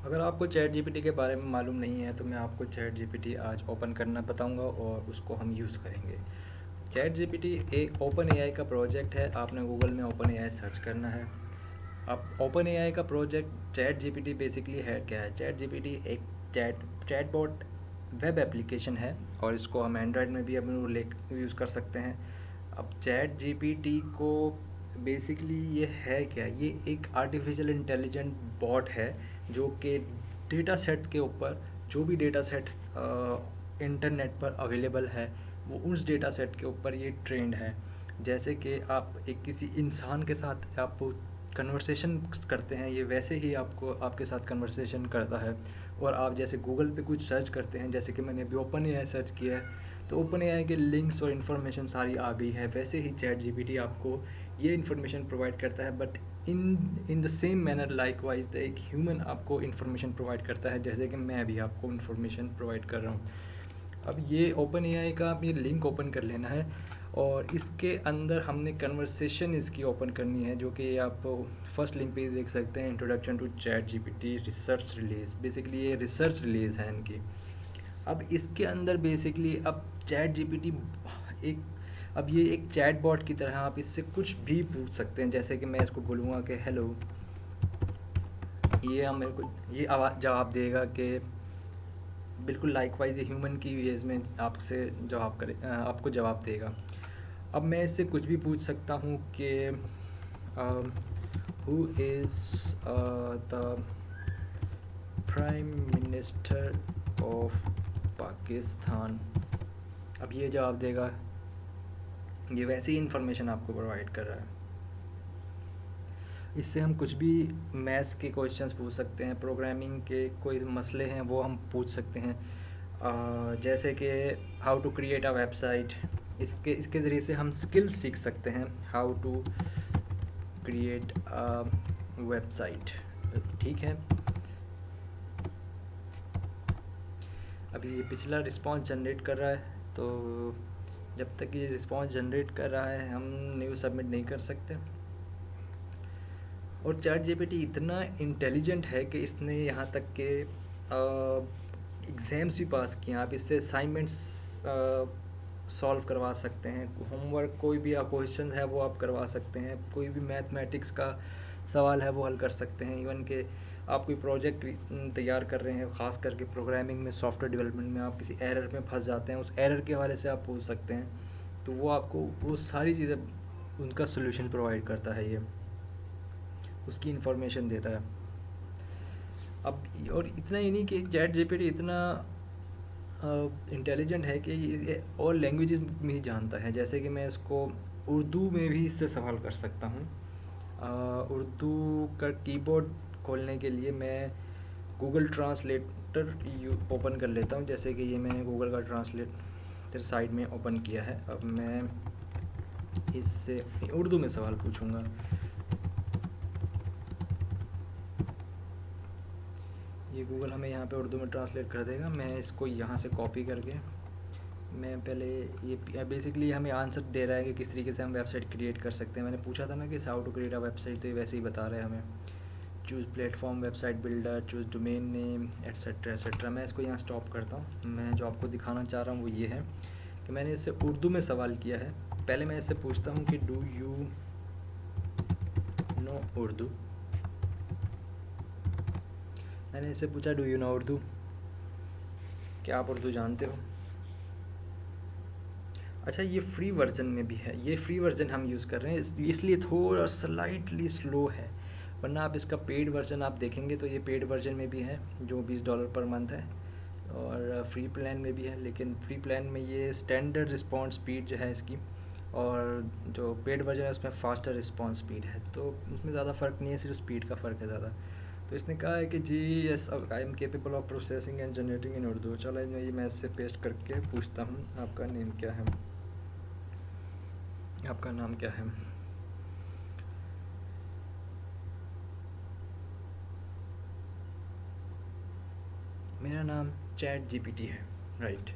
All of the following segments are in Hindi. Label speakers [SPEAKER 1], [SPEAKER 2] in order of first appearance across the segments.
[SPEAKER 1] अगर आपको चैट जीपीटी के बारे में मालूम नहीं है तो मैं आपको चैट जीपीटी आज ओपन करना बताऊंगा और उसको हम यूज़ करेंगे। चैट जीपीटी एक ओपन एआई का प्रोजेक्ट है। आपने गूगल में ओपन एआई सर्च करना है। अब ओपन एआई का प्रोजेक्ट चैट जीपीटी बेसिकली है क्या है? चैट जीपीटी एक चैटबॉट वेब एप्लीकेशन है और इसको हम एंड्रॉयड में भी अपने यूज़ कर सकते हैं। अब चैट जीपीटी को बेसिकली ये है क्या? ये एक आर्टिफिशियल इंटेलिजेंट बॉट है जो कि डेटा सेट के ऊपर जो भी डेटा सेट इंटरनेट पर अवेलेबल है वो उस डेटा सेट के ऊपर ये ट्रेंड है। जैसे कि आप एक किसी इंसान के साथ आप कन्वर्सेशन करते हैं, ये वैसे ही आपको आपके साथ कन्वर्सेशन करता है। और आप जैसे गूगल पे कुछ सर्च करते हैं, जैसे कि मैंने अभी ओपन एआई सर्च किया है तो ओपन एआई के लिंक्स और इन्फॉर्मेशन सारी आ गई है। वैसे ही चैट जीपीटी आपको ये इन्फॉर्मेशन प्रोवाइड करता है, but in the same manner like wise एक ह्यूमन आपको इन्फॉर्मेशन प्रोवाइड करता है, जैसे कि मैं भी आपको इन्फॉर्मेशन प्रोवाइड कर रहा हूँ। अब ये ओपन एआई का आप ये लिंक ओपन कर लेना है और इसके अंदर हमने कन्वर्सेशन इसकी ओपन करनी है, जो कि आप फर्स्ट लिंक पे देख सकते हैं, introduction to chat GPT research release. Basically ये रिसर्च रिलीज है इनकी। अब इसके अंदर बेसिकली अब चैट जीपीटी एक अब ये एक चैट बॉट की तरह आप इससे कुछ भी पूछ सकते हैं। जैसे कि मैं इसको बोलूँगा कि हेलो, ये हम मेरे को ये आवाज़ जवाब देगा कि बिल्कुल लाइकवाइज ह्यूमन की वेज में आपसे आपको जवाब देगा। अब मैं इससे कुछ भी पूछ सकता हूँ कि who is the prime minister of Pakistan. अब ये जवाब देगा। ये वैसी ही इन्फॉर्मेशन आपको प्रोवाइड कर रहा है। इससे हम कुछ भी मैथ्स के क्वेश्चंस पूछ सकते हैं, प्रोग्रामिंग के कोई मसले हैं वो हम पूछ सकते हैं। जैसे कि how to create a website, इसके ज़रिए से हम स्किल्स सीख सकते हैं। How to create a website, ठीक है। अभी ये पिछला रिस्पांस जनरेट कर रहा है, तो जब तक ये रिस्पांस जनरेट कर रहा है हम न्यू सबमिट नहीं कर सकते। और चैट जीपीटी इतना इंटेलिजेंट है कि इसने यहाँ तक के एग्ज़ाम्स भी पास किए हैं। आप इससे असाइनमेंट्स सॉल्व करवा सकते हैं, होमवर्क कोई भी क्वेश्चन है वो आप करवा सकते हैं, कोई भी मैथमेटिक्स का सवाल है वो हल कर सकते हैं। इवन कि आप कोई प्रोजेक्ट तैयार कर रहे हैं, ख़ास करके प्रोग्रामिंग में, सॉफ्टवेयर डेवलपमेंट में, आप किसी एरर में फंस जाते हैं, उस एरर के हवाले से आप पूछ सकते हैं, तो वो आपको वो सारी चीज़ें उनका सोल्यूशन प्रोवाइड करता है, ये उसकी इन्फॉर्मेशन देता है। अब और इतना ही नहीं कि चैट जीपीटी इतना इंटेलिजेंट है कि ये और लैंग्वेजेस में ही जानता है। जैसे कि मैं इसको उर्दू में भी इससे सवाल कर सकता हूँ। उर्दू का कीबोर्ड खोलने के लिए मैं गूगल ट्रांसलेटर ओपन कर लेता हूँ। जैसे कि ये मैंने गूगल का ट्रांसलेटर साइड में ओपन किया है। अब मैं इससे उर्दू में सवाल पूछूंगा। ये गूगल हमें यहाँ पे उर्दू में ट्रांसलेट कर देगा। मैं इसको यहाँ से कॉपी करके मैं पहले ये बेसिकली हमें आंसर दे रहा है कि किस तरीके से हम वेबसाइट क्रिएट कर सकते हैं। मैंने पूछा था ना कि how to create a website, तो ये वैसे ही बता रहा है हमें। Choose platform, website builder, choose domain name, etcetera etcetera. मैं इसको यहाँ स्टॉप करता हूँ। मैं जो आपको दिखाना चाह रहा हूँ वो ये है कि मैंने इससे उर्दू में सवाल किया है। पहले मैं इससे पूछता हूँ कि डू यू नो उर्दू। मैंने इससे पूछा डू यू नो उर्दू, क्या आप उर्दू जानते हो? अच्छा, ये फ्री वर्जन में भी है, ये फ्री वर्जन हम यूज़ कर रहे हैं इसलिए थोड़ा स्लाइटली स्लो है, वरना आप इसका पेड वर्जन आप देखेंगे तो ये पेड वर्जन में भी है जो $20 पर मंथ है, और फ्री प्लान में भी है। लेकिन फ्री प्लान में ये स्टैंडर्ड रिस्पॉन्स स्पीड जो है इसकी, और जो पेड वर्जन है उसमें फास्टर रिस्पॉन्स स्पीड है, तो उसमें ज़्यादा फ़र्क नहीं है, सिर्फ स्पीड का फ़र्क है ज़्यादा। तो इसने कहा है कि जी yes I am capable of processing and generating in Urdu. चलो मैं इससे पेस्ट करके पूछता हूँ, आपका नेम क्या है, आपका नाम क्या है? मेरा नाम चैट जीपीटी है, राइट।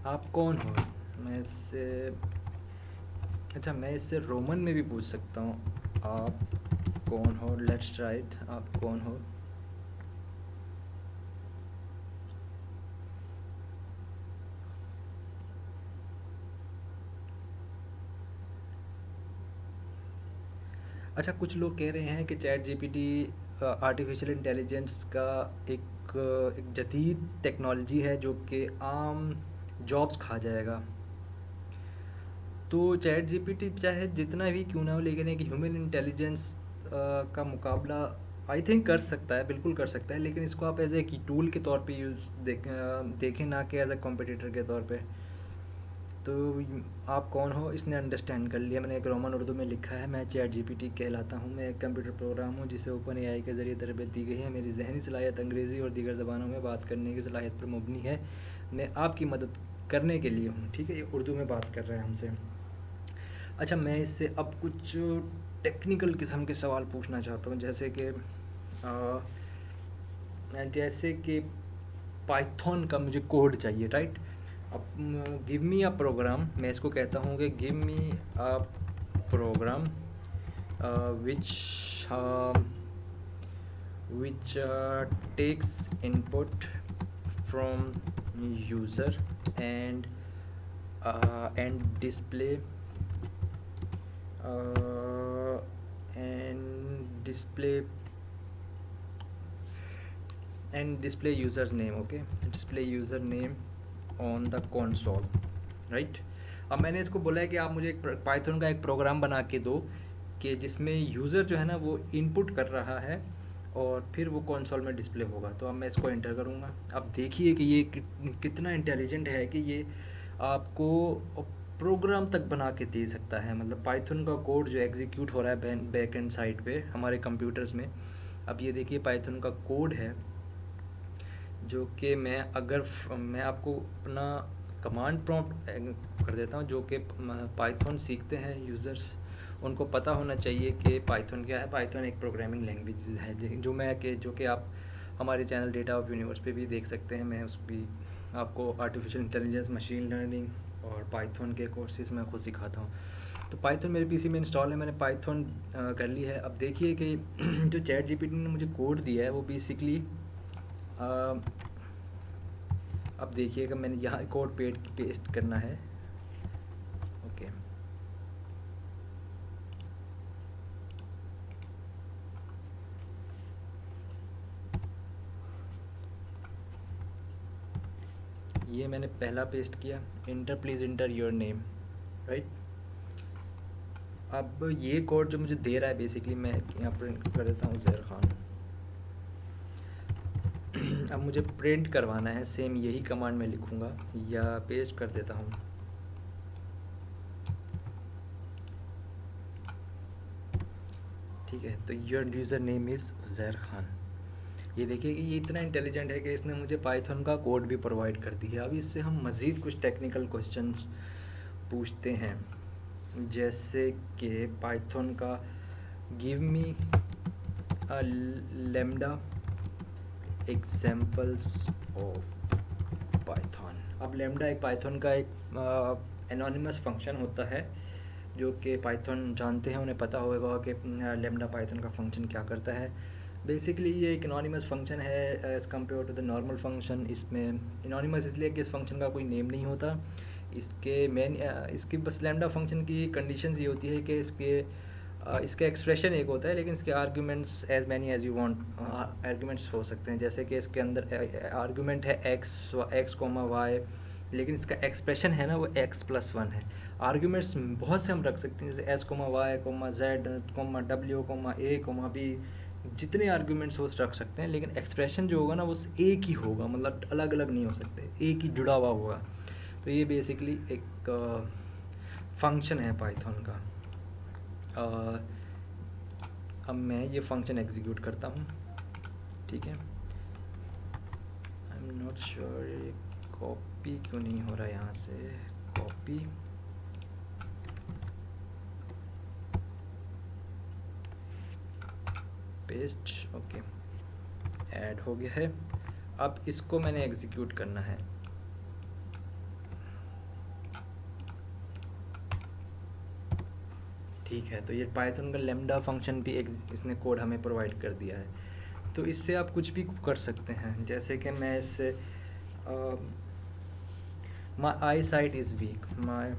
[SPEAKER 1] आप कौन हो? मैं इससे अच्छा मैं इससे रोमन में भी पूछ सकता हूँ। आप कौन हो? लेट्स राइट, आप कौन हो? अच्छा, कुछ लोग कह रहे हैं कि चैट जीपीटी आर्टिफिशियल इंटेलिजेंस का एक जदीद टेक्नोलॉजी है जो कि आम जॉब्स खा जाएगा। तो चैट जीपीटी चाहे जितना भी क्यों ना हो, लेकिन एक ह्यूमन इंटेलिजेंस का मुकाबला आई थिंक कर सकता है, बिल्कुल कर सकता है। लेकिन इसको आप एज ए टूल के तौर पे देखें, ना कि एज ए कॉम्पिटिटर के तौर पे। तो आप कौन हो, इसने अंडरस्टैंड कर लिया। मैंने एक रोमन उर्दू में लिखा है, मैं चैट जीपीटी कहलाता हूँ। मैं एक कंप्यूटर प्रोग्राम हूँ जिसे ओपन एआई के ज़रिए तरबियत दी गई है। मेरी जहनी सलाहियत अंग्रेज़ी और दीगर ज़बानों में बात करने की सलाहियत पर मबनी है। मैं आपकी मदद करने के लिए हूँ। ठीक है, ये उर्दू में बात कर रहा है हमसे। अच्छा, मैं इससे अब कुछ टेक्निकल किस्म के सवाल पूछना चाहता हूँ, जैसे कि पाइथन का मुझे कोड चाहिए, राइट। अब गिव मी अ प्रोग्राम, मैं इसको कहता हूँ कि give me a program which which takes input from user and display uh, and display display user's name, okay, display user name on the console, right। अब मैंने इसको बोला है कि आप मुझे एक पाइथन का एक प्रोग्राम बना के दो कि जिसमें यूज़र जो है ना वो इनपुट कर रहा है और फिर वो कंसोल में डिस्प्ले होगा। तो अब मैं इसको एंटर करूँगा। अब देखिए कि ये कितना इंटेलिजेंट है कि ये आपको प्रोग्राम तक बना के दे सकता है। मतलब पाइथन का कोड जो एग्जीक्यूट हो रहा है बैक एंड साइड पे हमारे कंप्यूटर्स में। अब ये देखिए पाइथन का कोड है जो कि मैं आपको अपना कमांड प्रॉम्प्ट कर देता हूँ, जो कि पाइथन सीखते हैं यूज़र्स, उनको पता होना चाहिए कि पाइथन क्या है। पाइथन एक प्रोग्रामिंग लैंग्वेज है जो कि आप हमारे चैनल डेटा ऑफ यूनिवर्स पे भी देख सकते हैं। मैं उस भी आपको आर्टिफिशियल इंटेलिजेंस, मशीन लर्निंग और पाइथन के कोर्सेज मैं खुद सिखाता हूँ। तो पाइथन मेरे पीसी में इंस्टॉल है, मैंने पाइथन कर ली है। अब देखिए कि जो चैट जीपीटी ने मुझे कोड दिया है वो बेसिकली अब देखिएगा, मैंने यहाँ कोड पेस्ट करना है, ओके। ये मैंने पहला पेस्ट किया, inter please inter your name, right. अब ये कोड जो मुझे दे रहा है बेसिकली मैं यहाँ प्रिंट कर देता हूँ ज़ैर खान। अब मुझे प्रिंट करवाना है, सेम यही कमांड मैं लिखूँगा या पेस्ट कर देता हूँ। ठीक है, तो your user name is Zair Khan. ये देखिए कि ये इतना इंटेलिजेंट है कि इसने मुझे पाइथन का कोड भी प्रोवाइड कर दिया। अब इससे हम मज़ीद कुछ टेक्निकल क्वेश्चंस पूछते हैं, जैसे कि पाइथन का give me a lambda examples of Python. अब लैम्डा एक पाइथन का एक एनोनिमस फंक्शन होता है जो कि पाइथन जानते हैं, उन्हें पता होगा कि लैम्डा पाइथन का फंक्शन क्या करता है। बेसिकली ये एक एनोनिमस फंक्शन है as compare to the normal function. इसमें एनोनिमस इसलिए कि इस फंक्शन का कोई नेम नहीं होता। इसकी बस लैम्डा फंक्शन की कंडीशंस ये होती है कि इसका एक्सप्रेशन एक होता है, लेकिन इसके arguments as many as you want arguments हो सकते हैं। जैसे कि इसके अंदर आर्ग्यूमेंट है एक्स कोमा वाई, लेकिन इसका एक्सप्रेशन है ना वो x+1 है। आर्ग्यूमेंट्स बहुत से हम रख सकते हैं, जैसे s comma y comma z comma डब्ल्यू कोमा ए कोमा बी, जितने आर्ग्यूमेंट्स वो रख सकते हैं, लेकिन एक्सप्रेशन जो होगा ना वो एक ही होगा, मतलब अलग अलग नहीं हो सकते, एक ही जुड़ा हुआ होगा। तो ये बेसिकली एक फंक्शन है पाइथन का। अब मैं ये फंक्शन एग्जीक्यूट करता हूँ, ठीक है। आई एम नॉट श्योर ये कॉपी क्यों नहीं हो रहा है, यहाँ से कॉपी, पेस्ट, ओके, ऐड हो गया है। अब इसको मैंने एग्जीक्यूट करना है। ठीक है, तो ये पाइथन का लैम्डा फंक्शन भी इसने कोड हमें प्रोवाइड कर दिया है। तो इससे आप कुछ भी कर सकते हैं, जैसे कि मैं इससे my eyesight is weak, my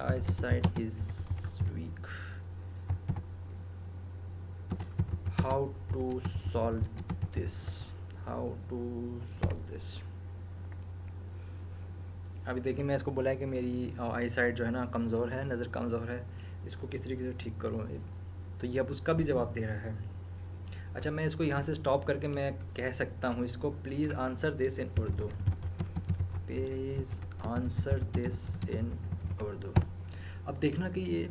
[SPEAKER 1] eyesight is weak, how to solve this, how to solve this. अभी देखिए मैं इसको बोला है कि मेरी आई साइड जो है ना कमज़ोर है, नज़र कमज़ोर है, इसको किस तरीके से ठीक करूँ, तो ये अब उसका भी जवाब दे रहा है। अच्छा, मैं इसको यहाँ से स्टॉप करके मैं कह सकता हूँ इसको, please answer this in Urdu, please answer this in Urdu. अब देखना कि ये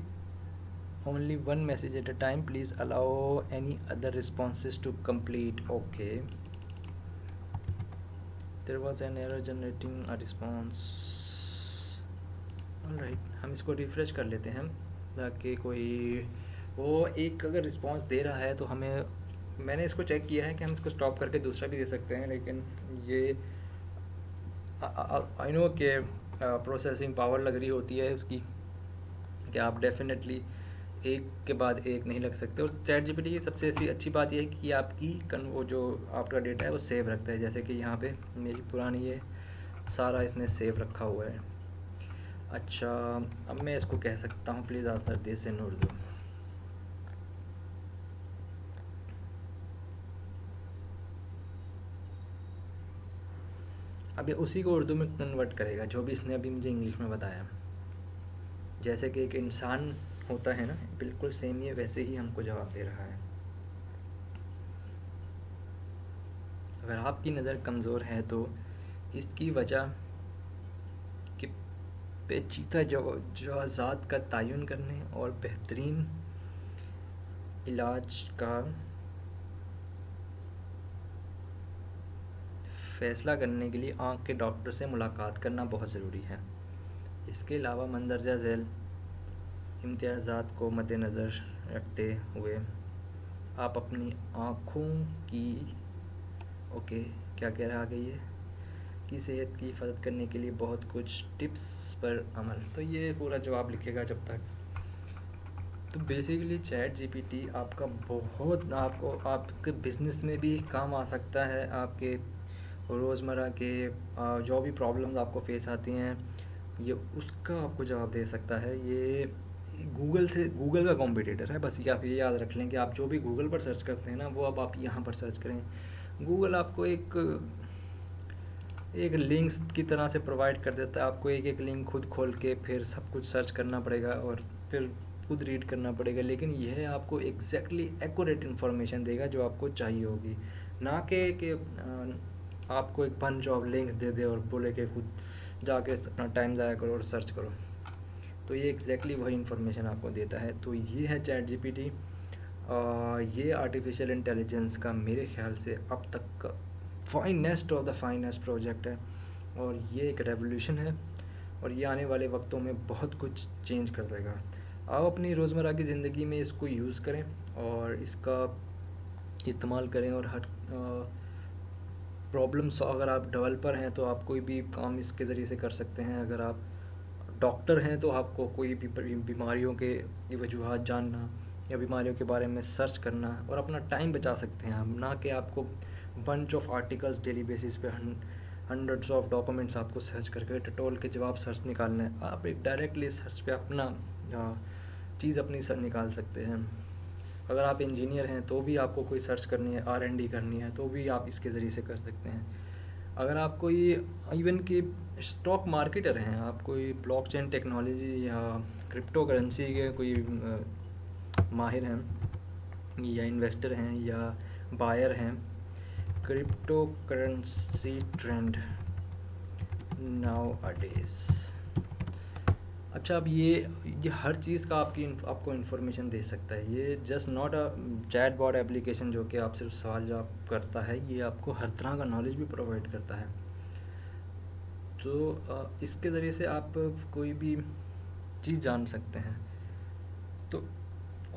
[SPEAKER 1] only one message at a time, please allow any other responses to complete, okay. There was an error generating a response, alright. हम इसको रिफ़्रेश कर लेते हैं ताकि कोई वो एक अगर रिस्पॉन्स दे रहा है तो हमें, मैंने इसको चेक किया है कि हम इसको स्टॉप करके दूसरा भी दे सकते हैं, लेकिन ये आई नो कि प्रोसेसिंग पावर लग रही होती है उसकी, कि आप डेफिनेटली एक के बाद एक नहीं लग सकते। और चैट जीपीटी की सबसे ऐसी अच्छी बात यह है कि आपकी वो जो आपका डेटा है वो सेव रखता है, जैसे कि यहाँ पे मेरी पुरानी ये सारा इसने सेव रखा हुआ है। अच्छा, अब मैं इसको कह सकता हूँ please answer this in Urdu. अब ये उसी को उर्दू में कन्वर्ट करेगा जो भी इसने अभी मुझे इंग्लिश में बताया। जैसे कि एक इंसान होता है ना, बिल्कुल सेम ये वैसे ही हमको जवाब दे रहा है। अगर आपकी नज़र कमज़ोर है तो इसकी वजह कि पेचीदा जवाज़ात का तयन करने और बेहतरीन इलाज का फ़ैसला करने के लिए आँख के डॉक्टर से मुलाकात करना बहुत ज़रूरी है। इसके अलावा मंदरजा झैल इम्तियाज़ात को मद्देनज़र रखते हुए आप अपनी आँखों की ओके क्या कह रहा आगे ये की सेहत की हिफाजत करने के लिए बहुत कुछ टिप्स पर अमल, तो ये पूरा जवाब लिखेगा जब तक। तो बेसिकली चैट जीपीटी आपका बहुत आपको आपके बिज़नेस में भी काम आ सकता है, आपके रोज़मर्रा के जो भी प्रॉब्लम्स आपको फेस आती हैं ये उसका आपको जवाब दे सकता है। ये गूगल से, गूगल का कॉम्पिटिटर है, बस ये आप ये याद रख लें कि आप जो भी गूगल पर सर्च करते हैं ना वो अब आप यहाँ पर सर्च करें। गूगल आपको एक लिंक्स की तरह से प्रोवाइड कर देता है, आपको एक एक लिंक खुद खोल के फिर सब कुछ सर्च करना पड़ेगा और फिर खुद रीड करना पड़ेगा, लेकिन यह आपको एग्जैक्टली एक्यूरेट इन्फॉर्मेशन देगा जो आपको चाहिए होगी, ना कि आपको एक बंच ऑफ लिंक्स दे दे और बोले कि खुद जाके अपना टाइम ज़ाया करो और सर्च करो। तो ये एग्जैक्टली वही इन्फॉर्मेशन आपको देता है। तो ये है चैट जीपीटी, ये आर्टिफिशियल इंटेलिजेंस का मेरे ख्याल से अब तक का finest of the finest project है और ये एक रेवोल्यूशन है और ये आने वाले वक्तों में बहुत कुछ चेंज कर देगा। आप अपनी रोज़मर्रा की ज़िंदगी में इसको यूज़ करें और इसका इस्तेमाल करें और हर प्रॉब्लम्स, अगर आप डेवलपर हैं तो आप कोई भी काम इसके ज़रिए से कर सकते हैं, अगर आप डॉक्टर हैं तो आपको कोई भी बीमारियों के वजूहात जानना या बीमारियों के बारे में सर्च करना और अपना टाइम बचा सकते हैं हम, ना कि आपको bunch of articles daily basis पे हंड्रेड्स ऑफ डॉक्यूमेंट्स आपको सर्च करके टटोल के जवाब सर्च निकालना है। आप एक डायरेक्टली सर्च पे अपना चीज़ अपनी सर निकाल सकते हैं। अगर आप इंजीनियर हैं तो भी आपको कोई सर्च करनी है, R&D करनी है तो भी आप इसके ज़रिए से कर सकते हैं। अगर आप कोई इवन कि स्टॉक मार्केटर हैं, आप कोई ब्लॉकचेन टेक्नोलॉजी या क्रिप्टो करेंसी के कोई माहिर हैं या इन्वेस्टर हैं या बायर हैं, क्रिप्टो करेंसी ट्रेंड नाउ अडेज़। अच्छा, अब ये हर चीज़ का आपको इन्फॉर्मेशन दे सकता है। ये just not a chat bot application जो कि आप सिर्फ सवाल जवाब करता है, ये आपको हर तरह का नॉलेज भी प्रोवाइड करता है। तो इसके ज़रिए से आप कोई भी चीज़ जान सकते हैं। तो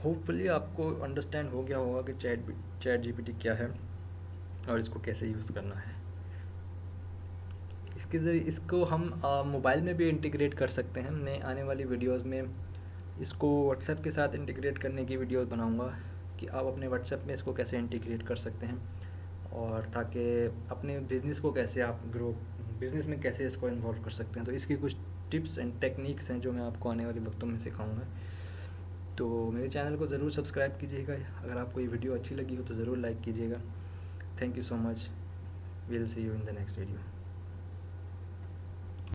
[SPEAKER 1] होपफुली आपको अंडरस्टैंड हो गया होगा कि चैट जीपीटी क्या है और इसको कैसे यूज़ करना है। इसके ज़रिए इसको हम मोबाइल में भी इंटीग्रेट कर सकते हैं। मैं आने वाली वीडियोस में इसको व्हाट्सएप के साथ इंटीग्रेट करने की वीडियोस बनाऊंगा कि आप अपने व्हाट्सएप में इसको कैसे इंटीग्रेट कर सकते हैं और ताकि अपने बिज़नेस को कैसे आप बिज़नेस में कैसे इसको इन्वॉल्व कर सकते हैं। तो इसकी कुछ टिप्स एंड टेक्निक्स हैं जो मैं आपको आने वाले वक्तों में सिखाऊंगा। तो मेरे चैनल को ज़रूर सब्सक्राइब कीजिएगा। अगर आपको ये वीडियो अच्छी लगी हो तो ज़रूर लाइक कीजिएगा। Thank you so much. Will see you in the next video.